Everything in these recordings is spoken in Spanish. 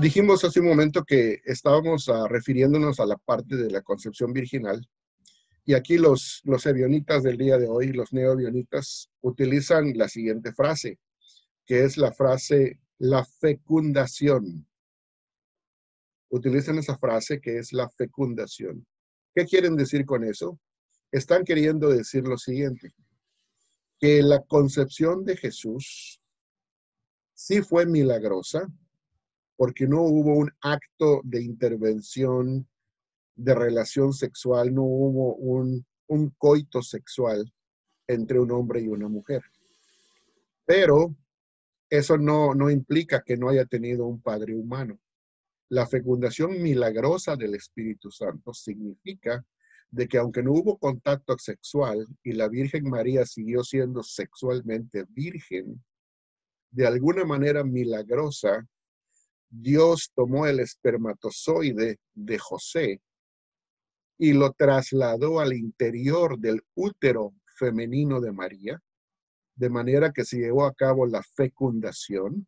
Dijimos hace un momento que estábamos refiriéndonos a la parte de la concepción virginal, y aquí los ebionitas del día de hoy, los neobionitas, utilizan la siguiente frase, que es la frase la fecundación. Utilizan esa frase que es la fecundación. ¿Qué quieren decir con eso? Están queriendo decir lo siguiente, que la concepción de Jesús sí fue milagrosa, porque no hubo un acto de intervención de relación sexual, no hubo un coito sexual entre un hombre y una mujer. Pero eso no implica que no haya tenido un padre humano. La fecundación milagrosa del Espíritu Santo significa de que aunque no hubo contacto sexual y la Virgen María siguió siendo sexualmente virgen, de alguna manera milagrosa, Dios tomó el espermatozoide de José y lo trasladó al interior del útero femenino de María, de manera que se llevó a cabo la fecundación.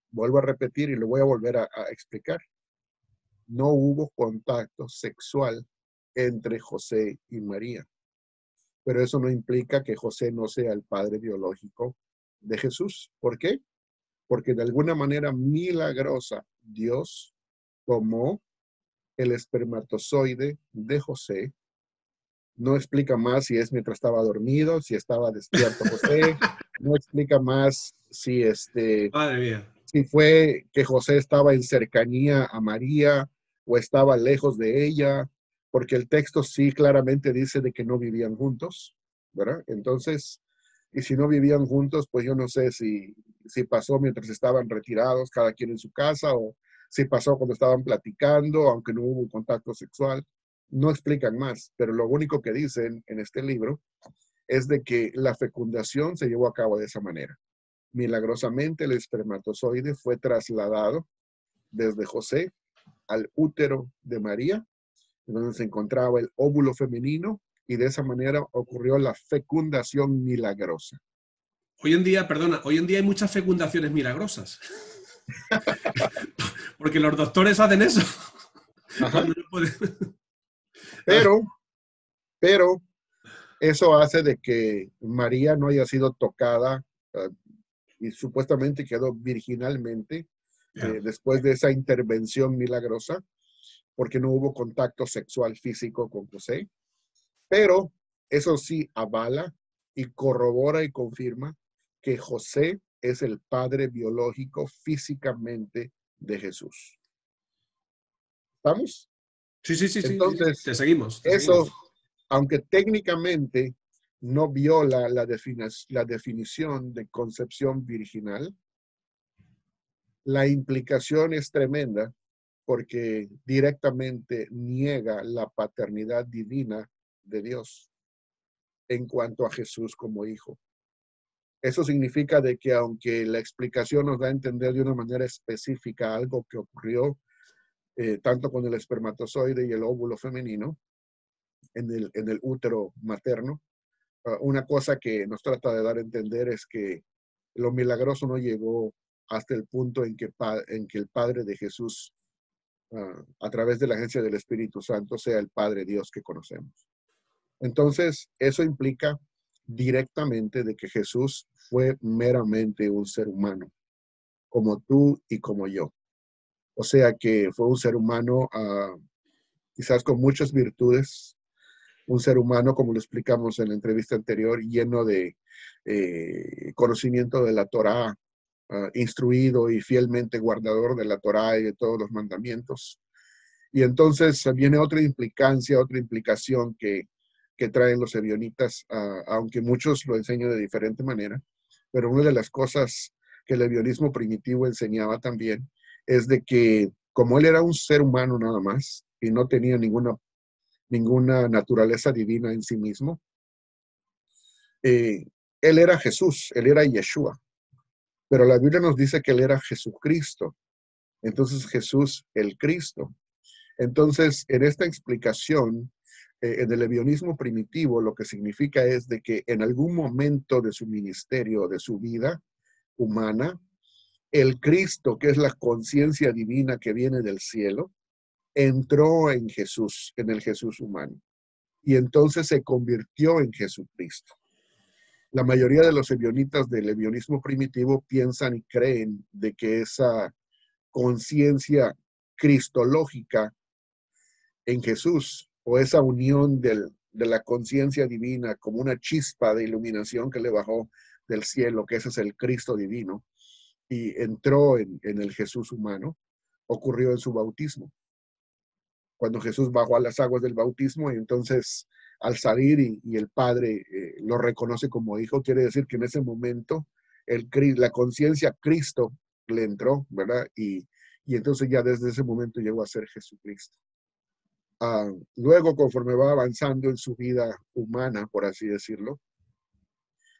Vuelvo a repetir y lo voy a volver a explicar. No hubo contacto sexual entre José y María, pero eso no implica que José no sea el padre biológico de Jesús. ¿Por qué? Porque de alguna manera milagrosa Dios tomó el espermatozoide de José. No explica más si es mientras estaba dormido, si estaba despierto José. No explica más Madre mía. si fue que José estaba en cercanía a María o estaba lejos de ella, porque el texto sí claramente dice de que no vivían juntos, ¿verdad? Entonces, y si no vivían juntos, pues yo no sé si pasó mientras estaban retirados, cada quien en su casa, o si pasó cuando estaban platicando, aunque no hubo contacto sexual. No explican más, pero lo único que dicen en este libro es de que la fecundación se llevó a cabo de esa manera. Milagrosamente el espermatozoide fue trasladado desde José al útero de María, donde se encontraba el óvulo femenino, y de esa manera ocurrió la fecundación milagrosa. Hoy en día, perdona, hoy en día hay muchas fecundaciones milagrosas. Porque los doctores hacen eso. Ajá. Cuando no pueden. Pero, pero eso hace de que María no haya sido tocada y supuestamente quedó virginalmente Yeah. después de esa intervención milagrosa, porque no hubo contacto sexual físico con José. Pero eso sí avala y corrobora y confirma que José es el padre biológico físicamente de Jesús. ¿Estamos? Sí, sí, sí, sí, sí. Entonces, Te seguimos, te eso, seguimos. aunque técnicamente no viola la definición de concepción virginal, la implicación es tremenda porque directamente niega la paternidad divina de Dios en cuanto a Jesús como hijo. Eso significa de que aunque la explicación nos da a entender de una manera específica algo que ocurrió tanto con el espermatozoide y el óvulo femenino en el útero materno, una cosa que nos trata de dar a entender es que lo milagroso no llegó hasta el punto en que el Padre de Jesús, a través de la agencia del Espíritu Santo, sea el Padre Dios que conocemos. Entonces, eso implica directamente de que Jesús fue meramente un ser humano, como tú y como yo. O sea que fue un ser humano quizás con muchas virtudes, un ser humano, como lo explicamos en la entrevista anterior, lleno de conocimiento de la Torá, instruido y fielmente guardador de la Torá y de todos los mandamientos. Y entonces viene otra implicancia, otra implicación que traen los ebionitas, aunque muchos lo enseñan de diferente manera, pero una de las cosas que el ebionismo primitivo enseñaba también es de que como él era un ser humano nada más y no tenía ninguna naturaleza divina en sí mismo, él era Jesús, él era Yeshua, pero la Biblia nos dice que él era Jesucristo, entonces Jesús el Cristo. Entonces, en esta explicación, en el ebionismo primitivo, lo que significa es de que en algún momento de su ministerio, de su vida humana, el Cristo, que es la conciencia divina que viene del cielo, entró en Jesús, en el Jesús humano, y entonces se convirtió en Jesucristo. La mayoría de los ebionitas del ebionismo primitivo piensan y creen de que esa conciencia cristológica en Jesús, o esa unión de la conciencia divina como una chispa de iluminación que le bajó del cielo, que ese es el Cristo divino, y entró en el Jesús humano, ocurrió en su bautismo. Cuando Jesús bajó a las aguas del bautismo, y entonces al salir y el Padre lo reconoce como hijo, quiere decir que en ese momento la conciencia Cristo le entró, ¿verdad? Y entonces ya desde ese momento llegó a ser Jesucristo. Luego, conforme va avanzando en su vida humana, por así decirlo,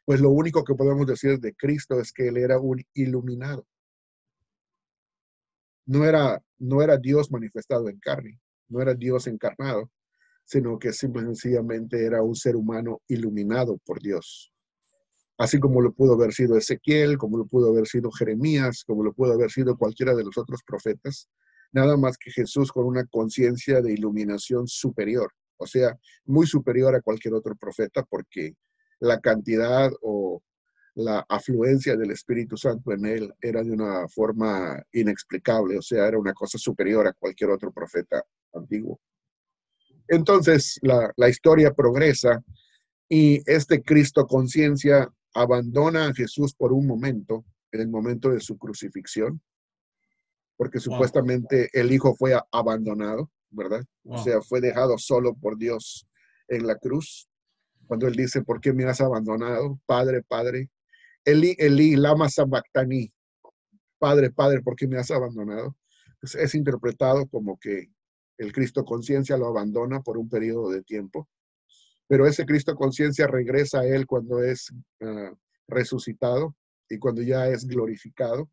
pues lo único que podemos decir de Cristo es que él era un iluminado. No era Dios manifestado en carne, no era Dios encarnado, sino que simple y sencillamente era un ser humano iluminado por Dios. Así como lo pudo haber sido Ezequiel, como lo pudo haber sido Jeremías, como lo pudo haber sido cualquiera de los otros profetas, nada más que Jesús con una conciencia de iluminación superior, o sea, muy superior a cualquier otro profeta, porque la cantidad o la afluencia del Espíritu Santo en él era de una forma inexplicable, o sea, era una cosa superior a cualquier otro profeta antiguo. Entonces, la historia progresa y este Cristo conciencia abandona a Jesús por un momento, en el momento de su crucifixión, porque supuestamente el Hijo fue abandonado, ¿verdad? O sea, fue dejado solo por Dios en la cruz. Cuando él dice, ¿por qué me has abandonado? Padre, Padre. Eli, Eli, lama sabactani. Padre, Padre, ¿por qué me has abandonado? Pues es interpretado como que el Cristo conciencia lo abandona por un periodo de tiempo, pero ese Cristo conciencia regresa a él cuando es resucitado y cuando ya es glorificado.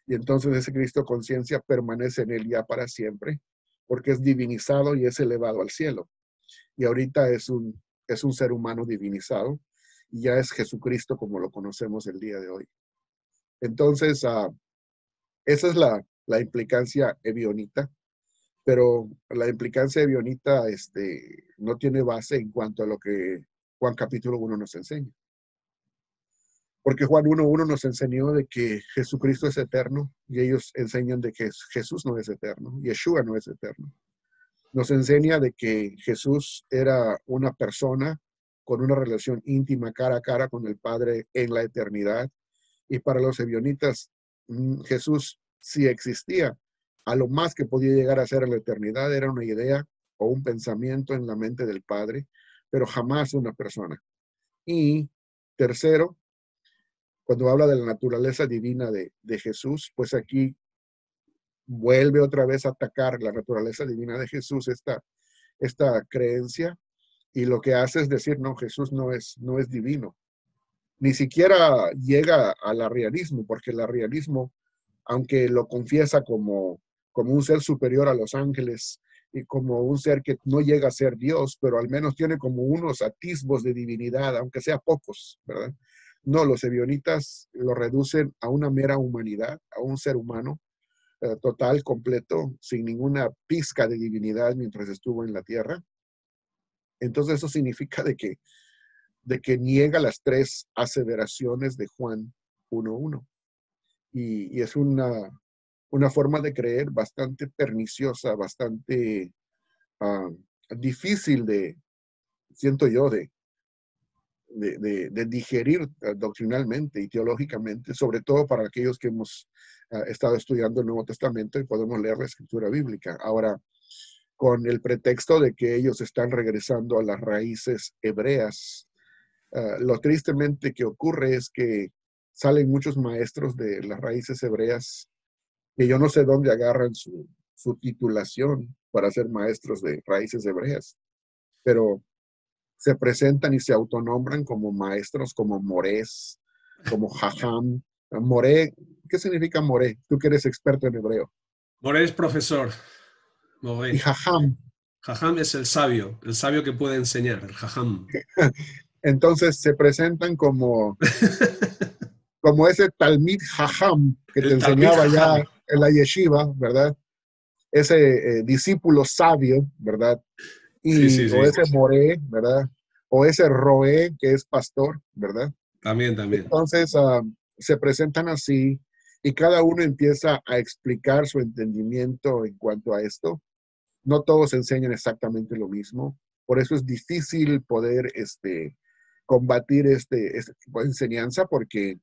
Y entonces ese Cristo conciencia permanece en él ya para siempre, porque es divinizado y es elevado al cielo. Y ahorita es un ser humano divinizado y ya es Jesucristo como lo conocemos el día de hoy. Entonces, esa es la implicancia ebionita, pero la implicancia ebionita no tiene base en cuanto a lo que Juan capítulo 1 nos enseña. Porque Juan 1.1 nos enseñó de que Jesucristo es eterno y ellos enseñan de que Jesús no es eterno, Yeshua no es eterno. Nos enseña de que Jesús era una persona con una relación íntima cara a cara con el Padre en la eternidad. Y para los ebionitas, Jesús sí existía. A lo más que podía llegar a ser en la eternidad era una idea o un pensamiento en la mente del Padre, pero jamás una persona. Y tercero, cuando habla de la naturaleza divina de Jesús, pues aquí vuelve otra vez a atacar la naturaleza divina de Jesús, esta creencia, y lo que hace es decir, no, Jesús no es divino. Ni siquiera llega al arrianismo, porque el arrianismo, aunque lo confiesa como un ser superior a los ángeles y como un ser que no llega a ser Dios, pero al menos tiene como unos atisbos de divinidad, aunque sea pocos, ¿verdad? No, los ebionitas lo reducen a una mera humanidad, a un ser humano total, completo, sin ninguna pizca de divinidad mientras estuvo en la tierra. Entonces eso significa de que niega las tres aseveraciones de Juan 1.1. Y es una forma de creer bastante perniciosa, bastante difícil siento yo, de digerir doctrinalmente y teológicamente, sobre todo para aquellos que hemos estado estudiando el Nuevo Testamento y podemos leer la escritura bíblica. Ahora, con el pretexto de que ellos están regresando a las raíces hebreas, lo tristemente que ocurre es que salen muchos maestros de las raíces hebreas que yo no sé dónde agarran su titulación para ser maestros de raíces hebreas, pero se presentan y se autonombran como maestros, como morés, como jajam. Moré, ¿qué significa moré? Tú que eres experto en hebreo. Moré es profesor. Y Moré. jajam. Jajam es el sabio que puede enseñar, el jajam. Entonces se presentan como como ese Talmid Jajam que te El Talmid enseñaba Jajam. ya en la yeshiva, ¿verdad? Ese discípulo sabio, ¿verdad? Sí, sí, O sí. ese Moré, ¿verdad? O ese Roé, que es pastor, ¿verdad? También, también. Entonces, se presentan así y cada uno empieza a explicar su entendimiento en cuanto a esto. No todos enseñan exactamente lo mismo, por eso es difícil poder combatir este tipo de enseñanza, porque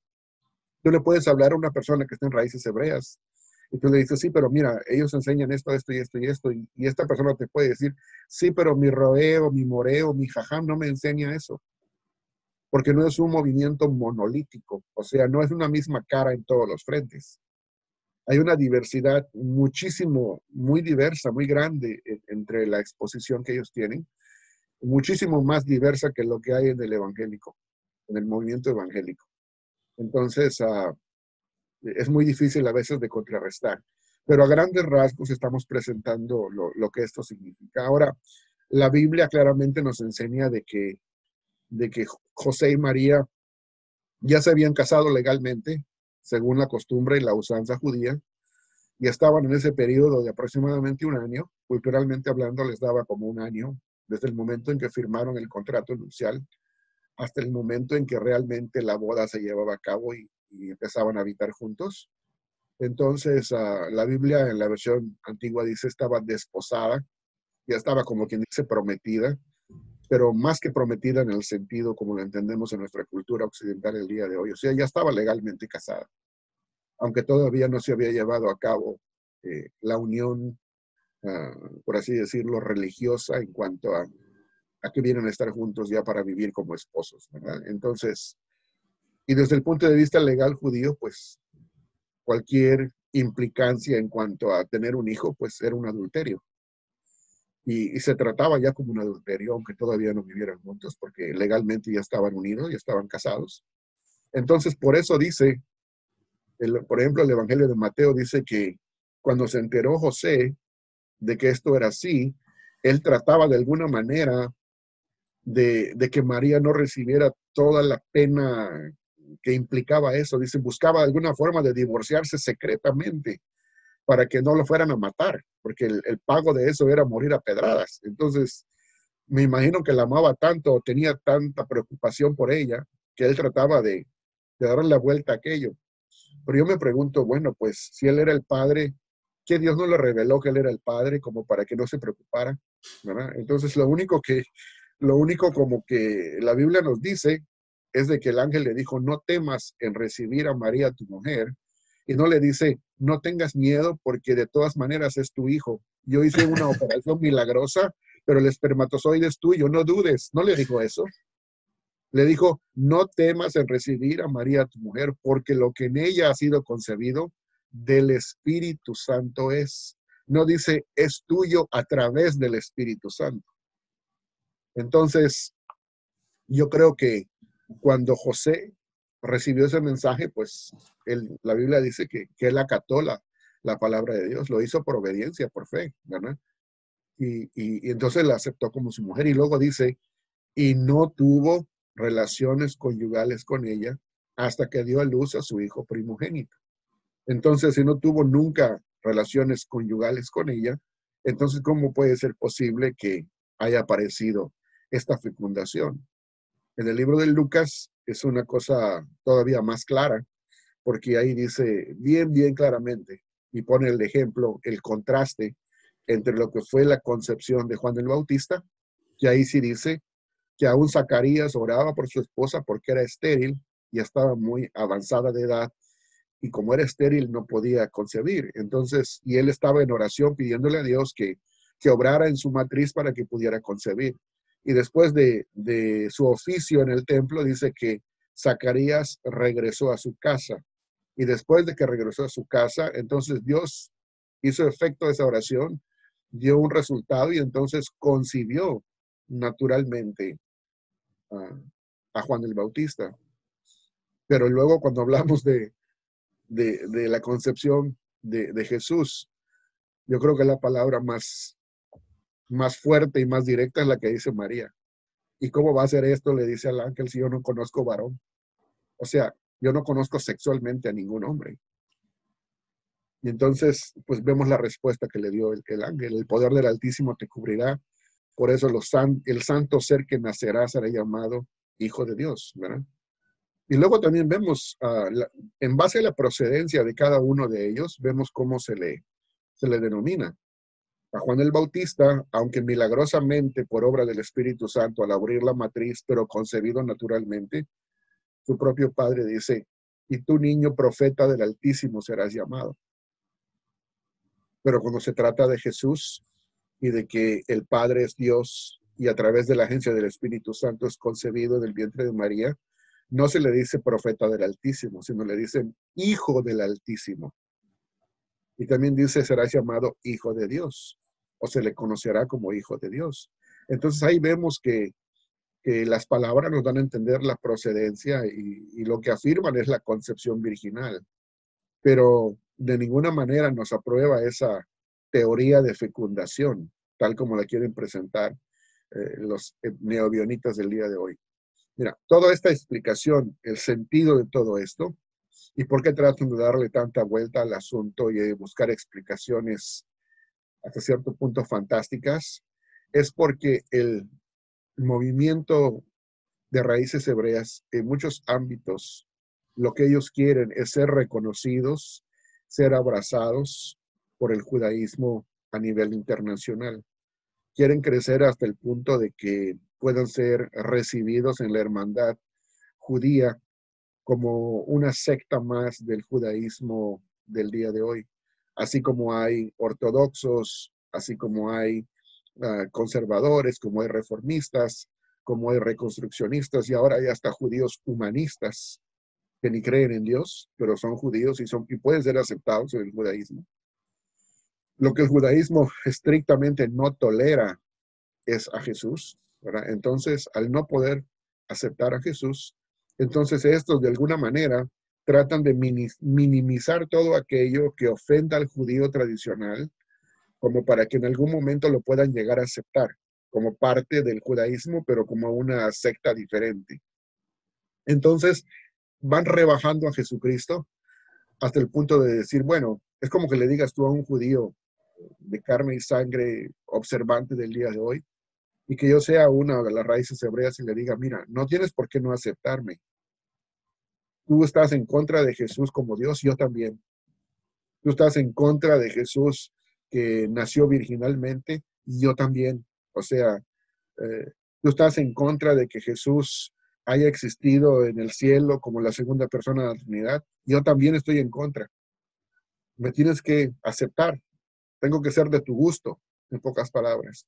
tú le puedes hablar a una persona que está en raíces hebreas y tú le dices, sí, pero mira, ellos enseñan esto, esto y esto y esto, y esta persona te puede decir, sí, pero mi roeo, mi moreo, mi jajam no me enseña eso, porque no es un movimiento monolítico, o sea, no es una misma cara en todos los frentes. Hay una diversidad muchísimo, muy diversa, muy grande entre la exposición que ellos tienen, muchísimo más diversa que lo que hay en el evangélico, en el movimiento evangélico. Entonces, es muy difícil a veces de contrarrestar, pero a grandes rasgos estamos presentando lo que esto significa. Ahora, la Biblia claramente nos enseña de que José y María ya se habían casado legalmente, según la costumbre y la usanza judía, y estaban en ese periodo de aproximadamente un año, culturalmente hablando les daba como un año, desde el momento en que firmaron el contrato nupcial hasta el momento en que realmente la boda se llevaba a cabo y empezaban a habitar juntos. Entonces, la Biblia en la versión antigua dice estaba desposada, ya estaba como quien dice prometida, pero más que prometida en el sentido como lo entendemos en nuestra cultura occidental el día de hoy. O sea, ya estaba legalmente casada, aunque todavía no se había llevado a cabo la unión, por así decirlo, religiosa en cuanto a que vienen a estar juntos ya para vivir como esposos, ¿verdad? Entonces, y desde el punto de vista legal judío, pues cualquier implicancia en cuanto a tener un hijo, pues era un adulterio. Y se trataba ya como un adulterio, aunque todavía no vivieran juntos, porque legalmente ya estaban unidos, ya estaban casados. Entonces, por eso dice, por ejemplo, el Evangelio de Mateo dice que cuando se enteró José de que esto era así, él trataba de alguna manera de que María no recibiera toda la pena que implicaba eso. Dice, buscaba alguna forma de divorciarse secretamente para que no lo fueran a matar, porque el pago de eso era morir a pedradas. Entonces, me imagino que la amaba tanto, tenía tanta preocupación por ella, que él trataba de darle la vuelta a aquello. Pero yo me pregunto, bueno, pues si él era el padre, ¿qué Dios no le reveló que él era el padre como para que no se preocupara? ¿Verdad? Entonces, lo único como que la Biblia nos dice es de que el ángel le dijo, no temas en recibir a María, tu mujer, y no le dice, no tengas miedo porque de todas maneras es tu hijo. Yo hice una operación milagrosa, pero el espermatozoide es tuyo, no dudes. No le dijo eso. Le dijo, no temas en recibir a María, tu mujer, porque lo que en ella ha sido concebido del Espíritu Santo es. No dice, es tuyo a través del Espíritu Santo. Entonces, yo creo que cuando José recibió ese mensaje, pues la Biblia dice que él acató la palabra de Dios, lo hizo por obediencia, por fe, ¿verdad? Y entonces la aceptó como su mujer y luego dice, y no tuvo relaciones conyugales con ella hasta que dio a luz a su hijo primogénito. Entonces, si no tuvo nunca relaciones conyugales con ella, entonces, ¿cómo puede ser posible que haya aparecido esta fecundación? En el libro de Lucas es una cosa todavía más clara, porque ahí dice bien, bien claramente y pone el ejemplo, el contraste entre lo que fue la concepción de Juan el Bautista, que ahí sí dice que aún Zacarías oraba por su esposa porque era estéril y estaba muy avanzada de edad y como era estéril no podía concebir. Entonces, y él estaba en oración pidiéndole a Dios que obrara en su matriz para que pudiera concebir. Y después de su oficio en el templo, dice que Zacarías regresó a su casa. Y después de que regresó a su casa, entonces Dios hizo efecto de esa oración, dio un resultado y entonces concibió naturalmente a, a Juan el Bautista. Pero luego cuando hablamos de la concepción de Jesús, yo creo que la palabra más fuerte y más directa es la que dice María. ¿Y cómo va a ser esto? Le dice al ángel si yo no conozco varón. O sea, Yo no conozco sexualmente a ningún hombre. Y entonces, pues vemos la respuesta que le dio el ángel. El poder del Altísimo te cubrirá. Por eso el santo ser que nacerá será llamado Hijo de Dios, ¿verdad? Y luego también vemos, en base a la procedencia de cada uno de ellos, vemos cómo se le denomina. A Juan el Bautista, aunque milagrosamente por obra del Espíritu Santo al abrir la matriz, pero concebido naturalmente, su propio padre dice, y tú niño profeta del Altísimo serás llamado. Pero cuando se trata de Jesús y de que el Padre es Dios y a través de la agencia del Espíritu Santo es concebido del vientre de María, no se le dice profeta del Altísimo, sino le dicen Hijo del Altísimo. Y también dice, será llamado Hijo de Dios, o se le conocerá como Hijo de Dios. Entonces ahí vemos que las palabras nos dan a entender la procedencia y lo que afirman es la concepción virginal. Pero de ninguna manera nos aprueba esa teoría de fecundación, tal como la quieren presentar los neobionitas del día de hoy. Mira, toda esta explicación, el sentido de todo esto, y por qué tratan de darle tanta vuelta al asunto y de buscar explicaciones hasta cierto punto fantásticas, es porque el movimiento de raíces hebreas en muchos ámbitos, lo que ellos quieren es ser reconocidos, ser abrazados por el judaísmo a nivel internacional. Quieren crecer hasta el punto de que puedan ser recibidos en la hermandad judía como una secta más del judaísmo del día de hoy. Así como hay ortodoxos, así como hay conservadores, como hay reformistas, como hay reconstruccionistas y ahora hay hasta judíos humanistas que ni creen en Dios, pero son judíos y pueden ser aceptados en el judaísmo. Lo que el judaísmo estrictamente no tolera es a Jesús, ¿verdad? Entonces, al no poder aceptar a Jesús, entonces estos de alguna manera tratan de minimizar todo aquello que ofenda al judío tradicional, como para que en algún momento lo puedan llegar a aceptar como parte del judaísmo, pero como una secta diferente. Entonces, van rebajando a Jesucristo hasta el punto de decir, bueno, es como que le digas tú a un judío de carne y sangre observante del día de hoy, y que yo sea una de las raíces hebreas y le diga, mira, no tienes por qué no aceptarme. Tú estás en contra de Jesús como Dios, yo también. Tú estás en contra de Jesús que nació virginalmente, y yo también. O sea, tú estás en contra de que Jesús haya existido en el cielo como la segunda persona de la Trinidad. Yo también estoy en contra. Me tienes que aceptar. Tengo que ser de tu gusto, en pocas palabras.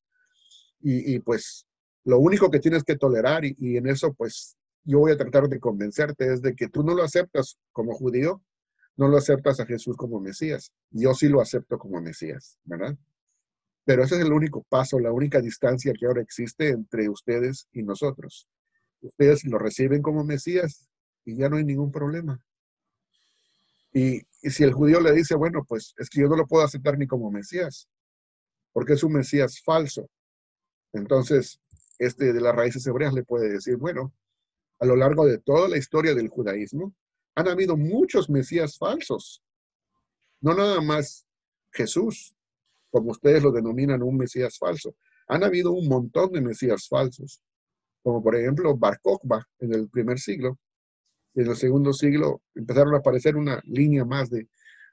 Y pues lo único que tienes que tolerar, y en eso pues yo voy a tratar de convencerte, es de que tú no lo aceptas como judío, no lo aceptas a Jesús como Mesías. Yo sí lo acepto como Mesías, ¿verdad? Pero ese es el único paso, la única distancia que ahora existe entre ustedes y nosotros. Ustedes lo reciben como Mesías y ya no hay ningún problema. Y si el judío le dice, bueno, pues es que yo no lo puedo aceptar ni como Mesías, porque es un Mesías falso. Entonces, de las raíces hebreas le puede decir, bueno, a lo largo de toda la historia del judaísmo, han habido muchos Mesías falsos. No nada más Jesús, como ustedes lo denominan un Mesías falso. Han habido un montón de Mesías falsos, como por ejemplo Bar Kokhba en el primer siglo. En el segundo siglo empezaron a aparecer una línea más de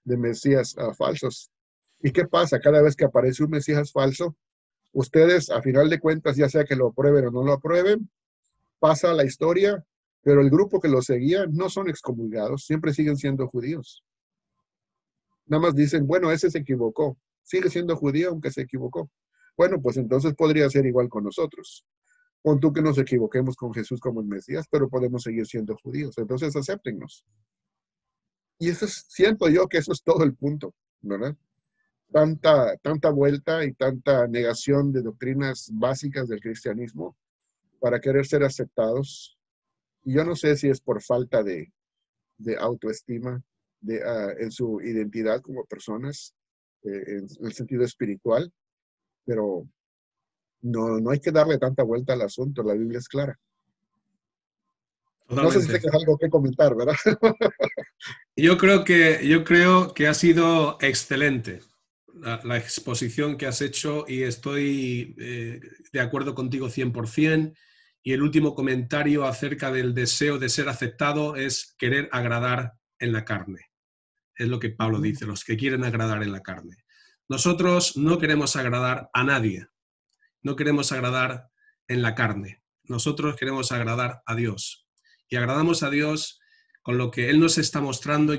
Mesías falsos. ¿Y qué pasa? Cada vez que aparece un Mesías falso, ustedes, a final de cuentas, ya sea que lo aprueben o no lo aprueben, pasa la historia, pero el grupo que lo seguía no son excomulgados, siempre siguen siendo judíos. Nada más dicen, bueno, ese se equivocó, sigue siendo judío aunque se equivocó. Bueno, pues entonces podría ser igual con nosotros. Pon tú que nos equivoquemos con Jesús como el Mesías, pero podemos seguir siendo judíos. Entonces acéptennos. Y eso siento yo que eso es todo el punto, ¿verdad? Tanta vuelta y tanta negación de doctrinas básicas del cristianismo para querer ser aceptados. Y yo no sé si es por falta de autoestima en su identidad como personas, en el sentido espiritual, pero no hay que darle tanta vuelta al asunto, la Biblia es clara. No sé si Totalmente. tengas algo que comentar, ¿verdad? Yo creo que ha sido excelente la exposición que has hecho y estoy de acuerdo contigo 100%. Y el último comentario acerca del deseo de ser aceptado es querer agradar en la carne. Es lo que Pablo dice, los que quieren agradar en la carne. Nosotros no queremos agradar a nadie, no queremos agradar en la carne. Nosotros queremos agradar a Dios. Y agradamos a Dios con lo que Él nos está mostrando y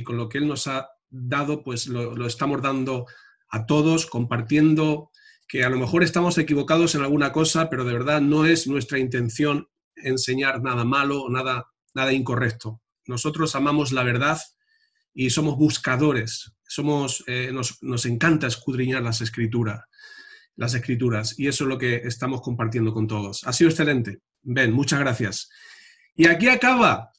con lo que Él nos ha dado, pues lo estamos dando a todos, compartiendo que a lo mejor estamos equivocados en alguna cosa, pero de verdad no es nuestra intención enseñar nada malo o nada incorrecto. Nosotros amamos la verdad y somos buscadores, nos encanta escudriñar las escrituras, y eso es lo que estamos compartiendo con todos. Ha sido excelente. Ben, muchas gracias. Y aquí acaba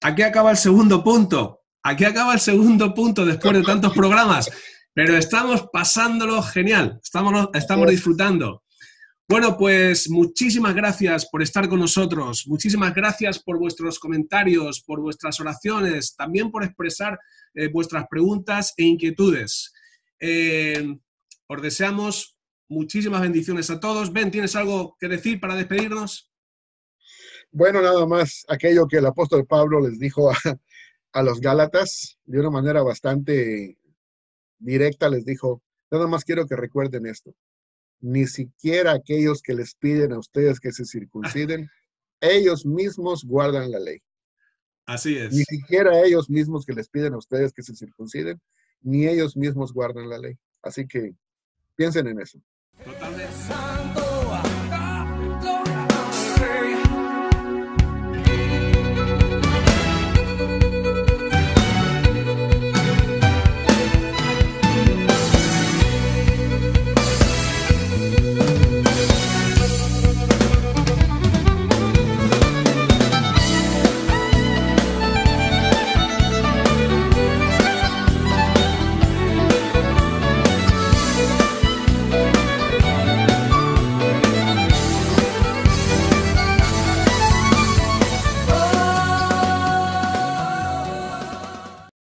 el segundo punto. Aquí acaba el segundo punto después de tantos programas, pero estamos pasándolo genial, estamos disfrutando. Bueno, pues muchísimas gracias por estar con nosotros, muchísimas gracias por vuestros comentarios, por vuestras oraciones, también por expresar vuestras preguntas e inquietudes. Os deseamos muchísimas bendiciones a todos. Ben, ¿tienes algo que decir para despedirnos? Bueno, nada más aquello que el apóstol Pablo les dijo a los Gálatas, de una manera bastante directa, les dijo, nada más quiero que recuerden esto. Ni siquiera aquellos que les piden a ustedes que se circunciden, ellos mismos guardan la ley. Así Ni es. siquiera ellos mismos que les piden a ustedes que se circunciden, ni ellos mismos guardan la ley. Así que piensen en eso.